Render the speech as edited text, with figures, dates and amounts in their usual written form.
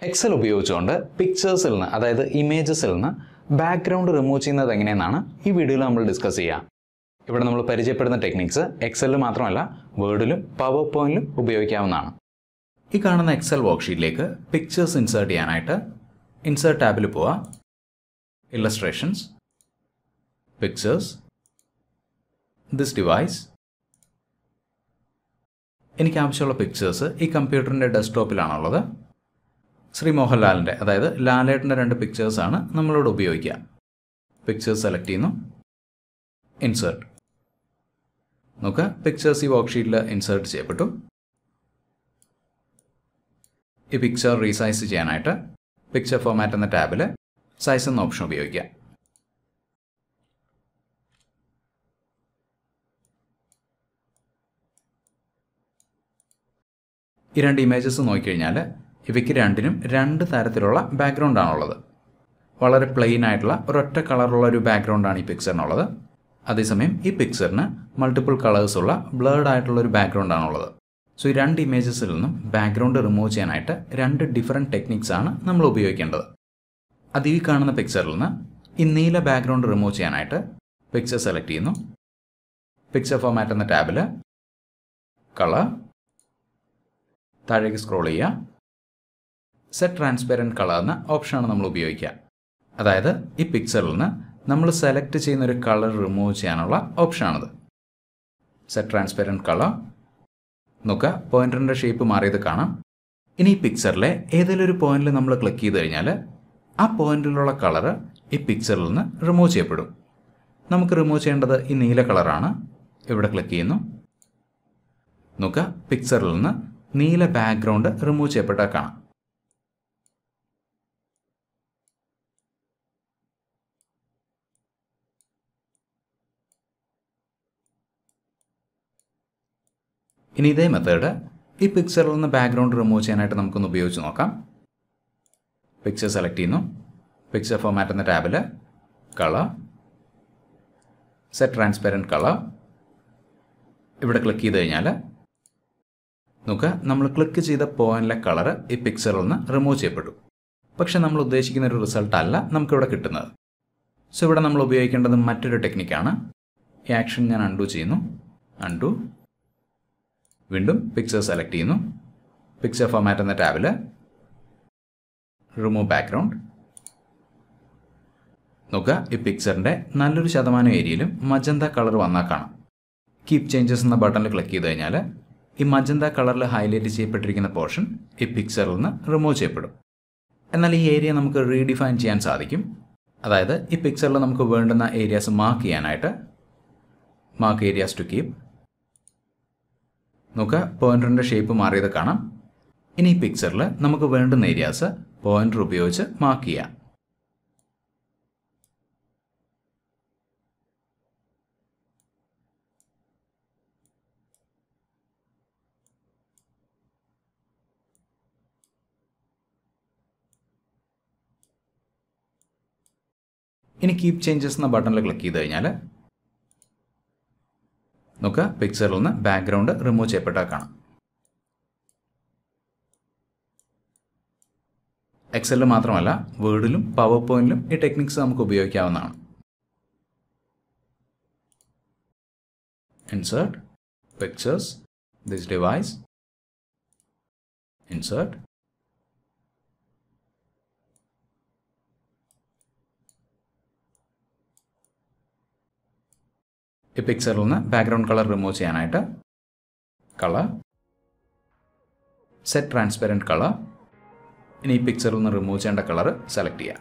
Excel ഉപയോഗിച്ചുകൊണ്ട് പിക്ചേഴ്സിൽ നിന്ന് അതായത് ഇമേജസിൽ നിന്ന് ബാക്ക്ഗ്രൗണ്ട് റിമൂവ് ചെയ്യുന്നത് എങ്ങനെയെന്നാണ് ഈ വീഡിയോയിൽ നമ്മൾ ഡിസ്കസ് ചെയ്യുക. ഇവിടെ നമ്മൾ പരിചയപ്പെടുന്ന ടെക്നിക്സ് എക്സലിൽ മാത്രമല്ല വേർഡിലും പവർ പോയിന്റിലും ഉപയോഗിക്കാവുന്നതാണ്. ഈ കാണുന്ന എക്സൽ വർക്ക്ഷീറ്റിലേക്ക് പിക്ചേഴ്സ് ഇൻസേർട്ട് ചെയ്യാനായിട്ട് ഇൻസേർട്ട് ടാബിൽ പോവുക, ഇല്ലസ്ട്രേഷൻസ്, പിക്ചേഴ്സ്, ദിസ് ഡിവൈസ്. എനിക്ക് ആവശ്യമുള്ള പിക്ചേഴ്സ് ഈ കമ്പ്യൂട്ടറിൻ്റെ ഡെസ്ക്ടോപ്പിലാണുള്ളത്. ശ്രീ മോഹൻലാലിൻ്റെ അതായത് ലാലേട്ടൻ്റെ 2 പിക്ചേഴ്സാണ് നമ്മളോട് ഉപയോഗിക്കുക. പിക്ചേഴ്സ് സെലക്ട് ചെയ്യുന്നു, ഇൻസേർട്ട്. നോക്കുക, പിക്ചേഴ്സ് ഈ വർക്ക്ഷീറ്റിൽ ഇൻസേർട്ട് ചെയ്യപ്പെട്ടു. ഈ പിക്ചർ റീസൈസ് ചെയ്യാനായിട്ട് പിക്ചർ ഫോർമാറ്റ് എന്ന ടാബിൽ സൈസ് എന്ന ഓപ്ഷൻ ഉപയോഗിക്കുക. ഈ 2 ഇമേജസ് നോക്കിക്കഴിഞ്ഞാൽ ഇവയ്ക്ക് രണ്ടിനും 2 തരത്തിലുള്ള ബാക്ക്ഗ്രൗണ്ട് ആണുള്ളത്. വളരെ പ്ലെയിൻ ആയിട്ടുള്ള ഒരൊറ്റ കളറുള്ള ഒരു ബാക്ക്ഗ്രൗണ്ടാണ് ഈ പിക്ചറിനുള്ളത്. അതേസമയം ഈ പിക്ചറിന് മൾട്ടിപ്പിൾ കളേഴ്സുള്ള ബ്ലേർഡ് ആയിട്ടുള്ള ഒരു ബാക്ക്ഗ്രൗണ്ട് ആണുള്ളത്. സോ ഈ 2 ഇമേജസിൽ നിന്നും ബാക്ക്ഗ്രൗണ്ട് റിമൂവ് ചെയ്യാനായിട്ട് 2 ഡിഫറെൻറ്റ് ടെക്നിക്സ് ആണ് നമ്മൾ ഉപയോഗിക്കേണ്ടത്. അത് ഈ കാണുന്ന പിക്ചറിൽ നിന്ന് ഈ നീല ബാക്ക്ഗ്രൗണ്ട് റിമൂവ് ചെയ്യാനായിട്ട് പിക്ചർ സെലക്ട് ചെയ്യുന്നു, പിക്ചർ ഫോർമാറ്റ് എന്ന ടാബിൽ കളർ, താഴേക്ക് സ്ക്രോൾ ചെയ്യുക, സെറ്റ് ട്രാൻസ്പെറൻറ്റ് കളർ എന്ന ഓപ്ഷനാണ് നമ്മൾ ഉപയോഗിക്കുക. അതായത് ഈ പിക്ചറിൽ നിന്ന് നമ്മൾ സെലക്ട് ചെയ്യുന്ന ഒരു കളർ റിമൂവ് ചെയ്യാനുള്ള ഓപ്ഷനാണിത്. Set transparent colour. നോക്കുക, പോയിന്ററിൻ്റെ ഷേപ്പ് മാറിയത് കാണാം. ഇനി ഈ പിക്ചറിലെ ഏതെങ്കിലും ഒരു പോയിന്റിൽ നമ്മൾ ക്ലിക്ക് ചെയ്ത് കഴിഞ്ഞാൽ ആ പോയിന്റിലുള്ള കളർ ഈ പിക്ചറിൽ നിന്ന് റിമൂവ് ചെയ്യപ്പെടും. നമുക്ക് റിമൂവ് ചെയ്യേണ്ടത് ഈ നീല കളറാണ്. ഇവിടെ ക്ലിക്ക് ചെയ്യുന്നു. നോക്കുക, പിക്ചറിൽ നിന്ന് നീല ബാക്ക്ഗ്രൗണ്ട് റിമൂവ് ചെയ്യപ്പെട്ടാൽ കാണാം. ഇനി ഇതേ മെത്തേഡ് ഈ പിക്ചറിൽ നിന്ന് ബാക്ക്ഗ്രൗണ്ട് റിമൂവ് ചെയ്യാനായിട്ട് നമുക്കൊന്ന് ഉപയോഗിച്ച് നോക്കാം. പിക്ചർ സെലക്ട് ചെയ്യുന്നു, പിക്ചർ ഫോർമാറ്റ് എന്ന ടാബിൽ കളർ, സെറ്റ് ട്രാൻസ്പെറൻറ്റ് കളർ. ഇവിടെ ക്ലിക്ക് ചെയ്ത് കഴിഞ്ഞാൽ നോക്കുക, നമ്മൾ ക്ലിക്ക് ചെയ്ത പോയിന്റിലെ കളർ ഈ പിക്ചറിൽ നിന്ന് റിമൂവ് ചെയ്യപ്പെട്ടു. പക്ഷെ നമ്മൾ ഉദ്ദേശിക്കുന്ന ഒരു റിസൾട്ട് അല്ല നമുക്കിവിടെ കിട്ടുന്നത്. സോ ഇവിടെ നമ്മൾ ഉപയോഗിക്കേണ്ടത് മറ്റൊരു ടെക്നിക്കാണ്. ഈ ആക്ഷൻ ഞാൻ അൺഡു ചെയ്യുന്നു, അൺഡു. വീണ്ടും പിക്ചർ സെലക്ട് ചെയ്യുന്നു, പിക്ചർ ഫോർമാറ്റ് എന്ന ടാബിൽ റിമൂവ് ബാക്ക്ഗ്രൗണ്ട്. നോക്കുക, ഈ പിക്ചറിൻ്റെ നല്ലൊരു ശതമാനം ഏരിയയിലും മജന്ത കളർ വന്നാൽ കാണാം. കീപ് ചേഞ്ചസ് എന്ന ബട്ടണിൽ ക്ലിക്ക് ചെയ്ത് കഴിഞ്ഞാൽ ഈ മജന്ത കളറിൽ ഹൈലൈറ്റ് ചെയ്യപ്പെട്ടിരിക്കുന്ന പോർഷൻ ഈ പിക്ചറിൽ നിന്ന് റിമൂവ് ചെയ്യപ്പെടും. എന്നാൽ ഈ ഏരിയ നമുക്ക് റീഡിഫൈൻ ചെയ്യാൻ സാധിക്കും. അതായത് ഈ പിക്ചറിൽ നമുക്ക് വേണ്ടുന്ന ഏരിയാസ് മാർക്ക് ചെയ്യാനായിട്ട് മാർക്ക് ഏരിയാസ് ടു കീപ്. നോക്കുക, പോയിന്ററിൻ്റെ ഷേപ്പ് മാറിയത് കാണാം. ഇനി ഈ പിക്ചറിൽ നമുക്ക് വേണ്ടുന്ന ഏരിയാസ് പോയിന്റർ ഉപയോഗിച്ച് മാർക്ക് ചെയ്യാം. ഇനി കീപ് ചേഞ്ചസ് എന്ന ബട്ടണിൽ ക്ലിക്ക് ചെയ്ത് കഴിഞ്ഞാൽ നോക്കുക, പിക്ചറിൽ നിന്ന് ബാക്ക്ഗ്രൗണ്ട് റിമൂവ് ചെയ്യപ്പെട്ടാൽ കാണാം. എക്സലിൽ മാത്രമല്ല വേർഡിലും പവർ പോയിന്റിലും ഈ ടെക്നിക്സ് നമുക്ക് ഉപയോഗിക്കാവുന്നതാണ്. Insert, pictures, this device, insert. ഈ പിക്ചറിൽ നിന്ന് ബാക്ക്ഗ്രൗണ്ട് കളർ റിമൂവ് ചെയ്യാനായിട്ട് കളർ, സെറ്റ് ട്രാൻസ്പെറൻറ്റ് കളർ. ഇനി ഈ പിക്ചറിൽ നിന്ന് റിമൂവ് ചെയ്യേണ്ട കളർ സെലക്ട് ചെയ്യാം.